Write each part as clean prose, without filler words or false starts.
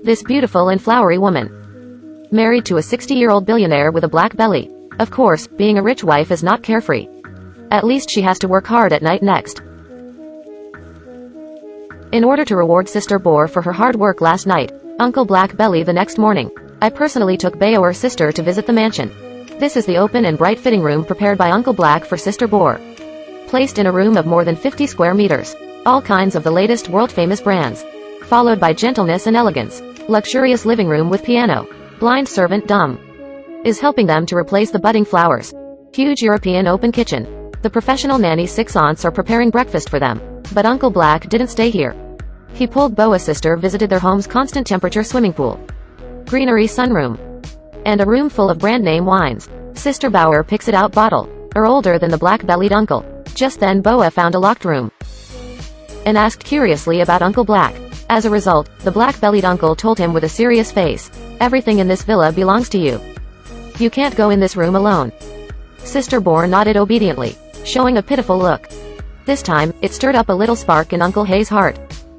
This beautiful and flowery woman. Married to a 60-year-old billionaire with a black belly. Of course, being a rich wife is not carefree. At least she has to work hard at night next. In order to reward Sister Boar for her hard work last night, Uncle Black Belly the next morning, I personally took Baoer's sister to visit the mansion. This is the open and bright fitting room prepared by Uncle Black for Sister Boar. Placed in a room of more than 50 square meters. All kinds of the latest world-famous brands. Followed by gentleness and elegance. Luxurious living room with piano. Blind servant dumb. Is helping them to replace the budding flowers. Huge European open kitchen. The professional nanny 6 aunts are preparing breakfast for them. But Uncle Black didn't stay here. He pulled Boa's sister visited their home's constant temperature swimming pool. Greenery sunroom. And a room full of brand name wines. Sister Baoer picks it out bottle. Older than the black-bellied uncle. Just then Boa found a locked room. And asked curiously about Uncle Black. As a result, the black-bellied uncle told him with a serious face, "Everything in this villa belongs to you. You can't go in this room alone." Sister Boar nodded obediently, showing a pitiful look. This time, it stirred up a little spark in Uncle Hay's heart.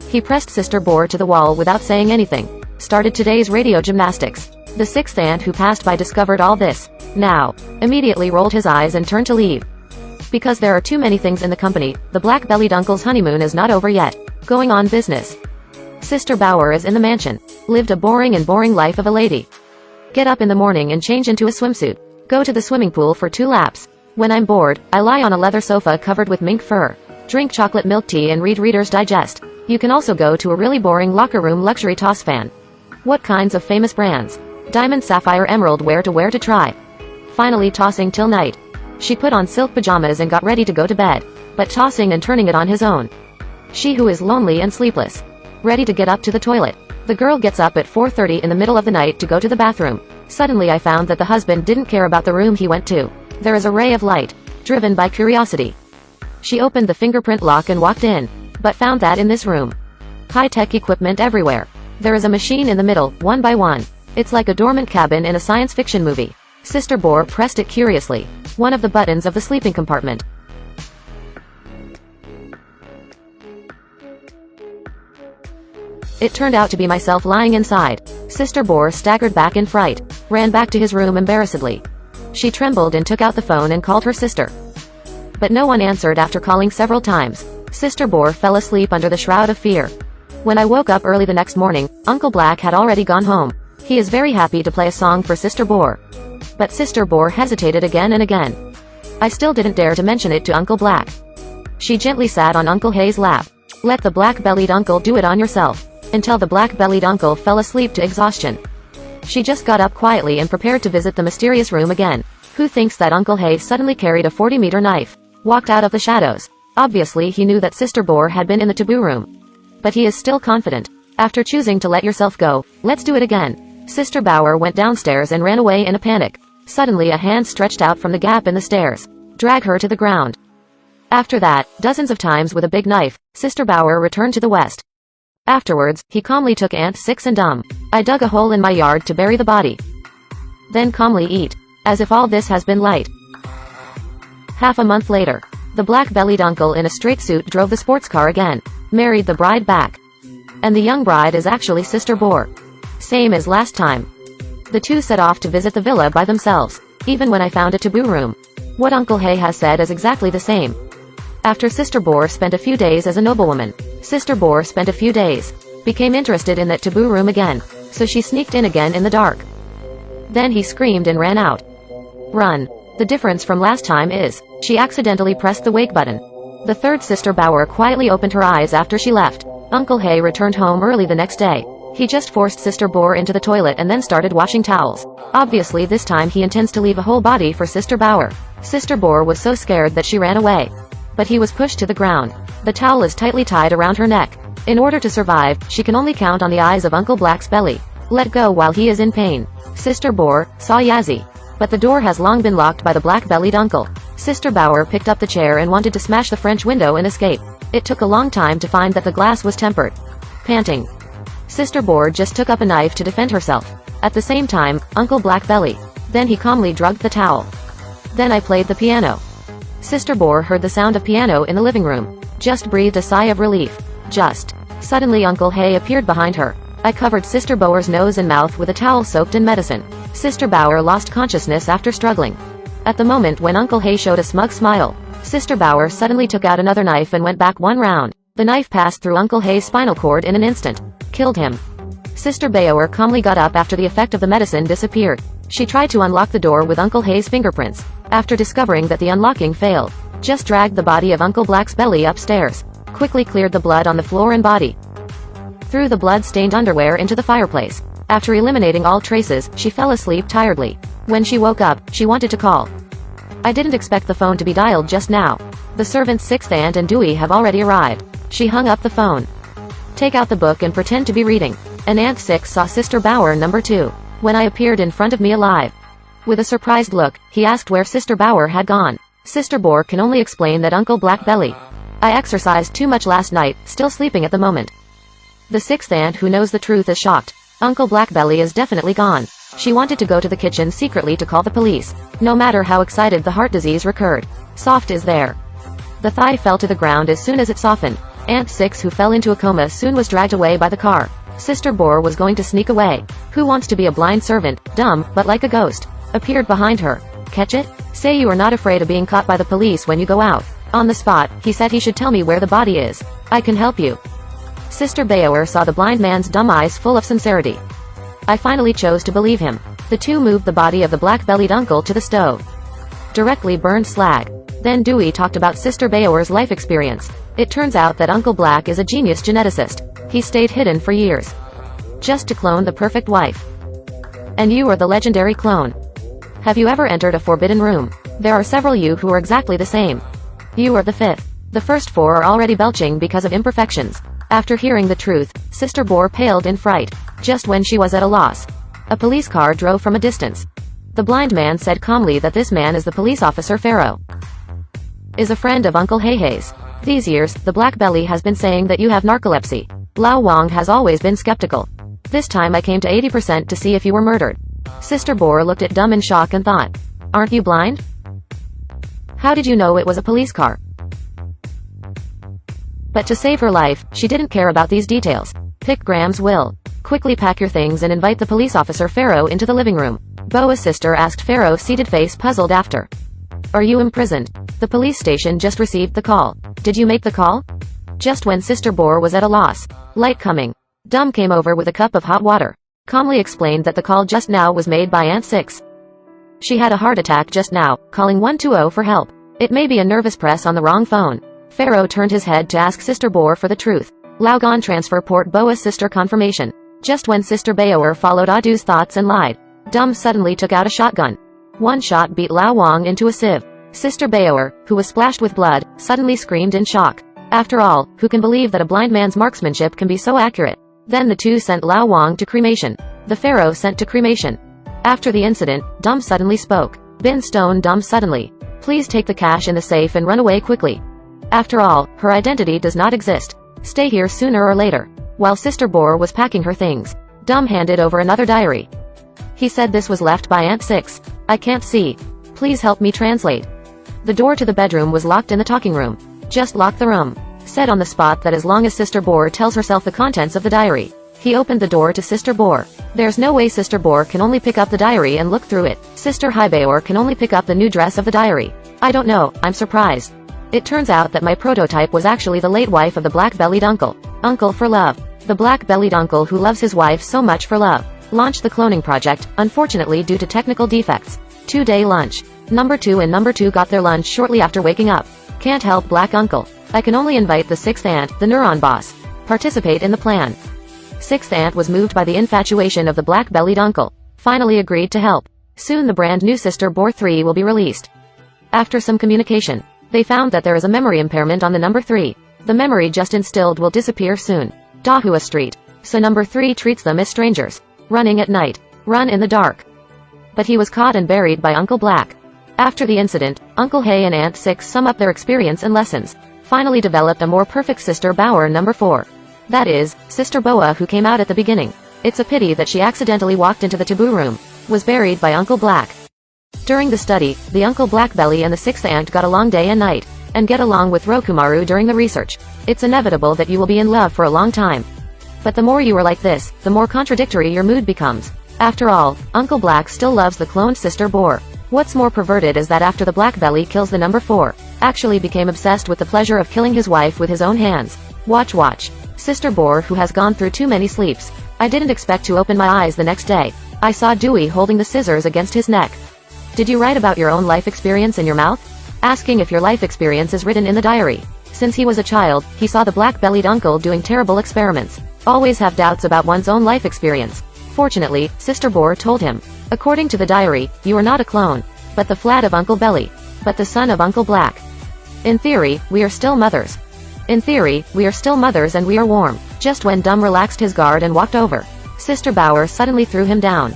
He pressed Sister Boar to the wall without saying anything. Started today's radio gymnastics. The 6th aunt who passed by discovered all this. Now, immediately rolled his eyes and turned to leave. Because there are too many things in the company, the black-bellied uncle's honeymoon is not over yet. Going on business. Sister Baoer is in the mansion. Lived a boring life of a lady. Get up in the morning and change into a swimsuit. Go to the swimming pool for 2 laps. When I'm bored, I lie on a leather sofa covered with mink fur. Drink chocolate milk tea and read Reader's Digest. You can also go to a really boring locker room luxury toss fan. What kinds of famous brands? Diamond, sapphire, emerald, where to try. Finally tossing till night. She put on silk pajamas and got ready to go to bed. But tossing and turning it on his own. She who is lonely and sleepless. Ready to get up to the toilet. The girl gets up at 4:30 in the middle of the night to go to the bathroom. Suddenly I found that the husband didn't care about the room he went to. There is a ray of light. Driven by curiosity. She opened the fingerprint lock and walked in. But found that in this room. High-tech equipment everywhere. There is a machine in the middle, one by one. It's like a dormant cabin in a science fiction movie. Sister Boar pressed it curiously. One of the buttons of the sleeping compartment. It turned out to be myself lying inside. Sister Boar staggered back in fright. Ran back to his room embarrassedly. She trembled and took out the phone and called her sister. But no one answered after calling several times. Sister Boar fell asleep under the shroud of fear. When I woke up early the next morning, Uncle Black had already gone home. He is very happy to play a song for Sister Boar. But Sister Boar hesitated again and again. I still didn't dare to mention it to Uncle Black. She gently sat on Uncle Hay's lap. Let the black-bellied uncle do it on yourself. Until the black-bellied uncle fell asleep to exhaustion. She just got up quietly and prepared to visit the mysterious room again. Who thinks that Uncle Hay suddenly carried a 40-meter knife? Walked out of the shadows. Obviously he knew that Sister Boar had been in the taboo room. But he is still confident. After choosing to let yourself go, let's do it again. Sister Baoer went downstairs and ran away in a panic. Suddenly a hand stretched out from the gap in the stairs. Drag her to the ground. After that, dozens of times with a big knife, Sister Baoer returned to the west. Afterwards, he calmly took Aunt 6 and dumb. I dug a hole in my yard to bury the body. Then calmly eat. As if all this has been light. Half a month later. The black-bellied uncle in a straight suit drove the sports car again. Married the bride back. And the young bride is actually Sister Boar. Same as last time. The two set off to visit the villa by themselves. Even when I found a taboo room. What Uncle Hay has said is exactly the same. After Sister Boar spent a few days as a noblewoman, Sister Boar spent a few days. Became interested in that taboo room again. So she sneaked in again in the dark. Then he screamed and ran out. Run. The difference from last time is, she accidentally pressed the wake button. The third Sister Baoer quietly opened her eyes after she left. Uncle Hay returned home early the next day. He just forced Sister Boar into the toilet and then started washing towels. Obviously this time he intends to leave a whole body for Sister Baoer. Sister Boar was so scared that she ran away. But he was pushed to the ground. The towel is tightly tied around her neck. In order to survive, she can only count on the eyes of Uncle Black's belly. Let go while he is in pain. Sister Boar saw Yazzie. But the door has long been locked by the black-bellied uncle. Sister Baoer picked up the chair and wanted to smash the French window and escape. It took a long time to find that the glass was tempered. Panting. Sister Boar just took up a knife to defend herself. At the same time, Uncle Black Belly. Then he calmly drugged the towel. Then I played the piano. Sister Boar heard the sound of piano in the living room. Just breathed a sigh of relief. Just. Suddenly Uncle Hay appeared behind her. I covered Sister Boer's nose and mouth with a towel soaked in medicine. Sister Boer lost consciousness after struggling. At the moment when Uncle Hay showed a smug smile, Sister Boer suddenly took out another knife and went back one round. The knife passed through Uncle Hay's spinal cord in an instant. Killed him. Sister Boer calmly got up after the effect of the medicine disappeared. She tried to unlock the door with Uncle Hay's fingerprints. After discovering that the unlocking failed, just dragged the body of Uncle Black's belly upstairs. Quickly cleared the blood on the floor and body. Threw the blood-stained underwear into the fireplace. After eliminating all traces, she fell asleep tiredly. When she woke up, she wanted to call. I didn't expect the phone to be dialed just now. The servants' sixth aunt and Dewey have already arrived. She hung up the phone. Take out the book and pretend to be reading. And Aunt Six saw Sister Boer number 2. When I appeared in front of me alive. With a surprised look, he asked where Sister Boer had gone. Sister Boer can only explain that Uncle Black Belly. I exercised too much last night, still sleeping at the moment. The sixth aunt who knows the truth is shocked. Uncle Blackbelly is definitely gone. She wanted to go to the kitchen secretly to call the police. No matter how excited the heart disease recurred. Soft is there. The thigh fell to the ground as soon as it softened. Aunt Six who fell into a coma soon was dragged away by the car. Sister Boer was going to sneak away. Who wants to be a blind servant, dumb, but like a ghost, appeared behind her. Catch it? Say you are not afraid of being caught by the police when you go out. On the spot, he said he should tell me where the body is. I can help you. Sister Boer saw the blind man's dumb eyes full of sincerity. I finally chose to believe him. The two moved the body of the black-bellied uncle to the stove. Directly burned slag. Then Dewey talked about Sister Boer's life experience. It turns out that Uncle Black is a genius geneticist. He stayed hidden for years. Just to clone the perfect wife. And you are the legendary clone. Have you ever entered a forbidden room? There are several you who are exactly the same. You are the fifth. The first 4 are already belching because of imperfections. After hearing the truth, Sister Boer paled in fright. Just when she was at a loss, a police car drove from a distance. The blind man said calmly that this man is the police officer Pharaoh. Is a friend of Uncle Hay's. These years, the Black Belly has been saying that you have narcolepsy. Lao Wang has always been skeptical. This time I came to 80% to see if you were murdered. Sister Boer looked at Dumb in shock and thought, aren't you blind? How did you know it was a police car? But to save her life, she didn't care about these details. Pick Graham's will. Quickly pack your things and invite the police officer Pharaoh into the living room. Boa's sister asked Pharaoh, seated face puzzled after. Are you imprisoned? The police station just received the call. Did you make the call? Just when Sister Boer was at a loss. Light coming. Dumb came over with a cup of hot water. Calmly explained that the call just now was made by Aunt Six. She had a heart attack just now, calling 120 for help. It may be a nervous press on the wrong phone. Pharaoh turned his head to ask Sister Boer for the truth. Laogan transfer port Boa's sister confirmation. Just when Sister Boer followed Adu's thoughts and lied. Dumb suddenly took out a shotgun. One shot beat Lao Wang into a sieve. Sister Boer, who was splashed with blood, suddenly screamed in shock. After all, who can believe that a blind man's marksmanship can be so accurate? Then the two sent Lao Wang to cremation. The Pharaoh sent to cremation. After the incident, Dumb suddenly spoke. Bin Stone Dumb suddenly. Please take the cash in the safe and run away quickly. After all, her identity does not exist. Stay here sooner or later. While Sister Boer was packing her things, Dumb handed over another diary. He said this was left by Aunt Six. I can't see. Please help me translate. The door to the bedroom was locked in the talking room. Just lock the room. Said on the spot that as long as Sister Boer tells herself the contents of the diary. He opened the door to Sister Boer. There's no way Sister Boer can only pick up the diary and look through it. Sister Boer can only pick up the new dress of the diary. I don't know, I'm surprised. It turns out that my prototype was actually the late wife of the black-bellied uncle. Uncle for love. The black-bellied uncle who loves his wife so much for love. Launched the cloning project, unfortunately due to technical defects. 2-day lunch. Number 2 and number 2 got their lunch shortly after waking up. Can't help black uncle. I can only invite the sixth aunt, the neuron boss. Participate in the plan. Sixth aunt was moved by the infatuation of the black-bellied uncle. Finally agreed to help. Soon the brand new Sister Boer 3 will be released. After some communication, they found that there is a memory impairment on the number 3. The memory just instilled will disappear soon. Dahua Street. So number 3 treats them as strangers. Running at night. Run in the dark. But he was caught and buried by Uncle Black. After the incident, Uncle Hay and Aunt Six sum up their experience and lessons. Finally developed a more perfect Sister Boer number 4. That is, Sister Boa who came out at the beginning. It's a pity that she accidentally walked into the taboo room. Was buried by Uncle Black. During the study, the Uncle Blackbelly and the sixth aunt got along day and night, and get along with Rokumaru during the research. It's inevitable that you will be in love for a long time. But the more you are like this, the more contradictory your mood becomes. After all, Uncle Black still loves the cloned Sister Boar. What's more perverted is that after the Black Belly kills the number 4, actually became obsessed with the pleasure of killing his wife with his own hands. Watch. Sister Boar who has gone through too many sleeps. I didn't expect to open my eyes the next day. I saw Dewey holding the scissors against his neck. Did you write about your own life experience in your mouth? Asking if your life experience is written in the diary. Since he was a child, he saw the black-bellied uncle doing terrible experiments. Always have doubts about one's own life experience. Fortunately, Sister Boar told him. According to the diary, you are not a clone, but the flat of Uncle Belly, but the son of Uncle Black. In theory, we are still mothers. In theory, we are still mothers and we are warm. Just when Dumb relaxed his guard and walked over, Sister Bower suddenly threw him down.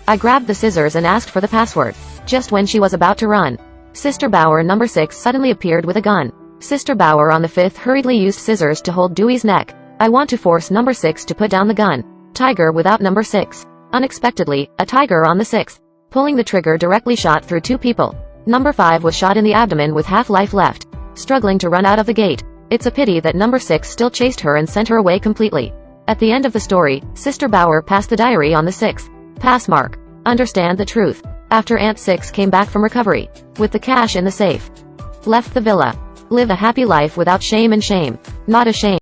I grabbed the scissors and asked for the password. Just when she was about to run, Sister Bower number 6 suddenly appeared with a gun. Sister Bower on the 5th hurriedly used scissors to hold Dewey's neck. I want to force number 6 to put down the gun. Tiger without number 6. Unexpectedly, a tiger on the 6th. Pulling the trigger directly shot through 2 people. Number 5 was shot in the abdomen with half life left. Struggling to run out of the gate. It's a pity that number 6 still chased her and sent her away completely. At the end of the story, Sister Bower passed the diary on the 6th pass mark. Understand the truth. After Aunt 6 came back from recovery, with the cash in the safe, left the villa, live a happy life without shame and shame, not ashamed.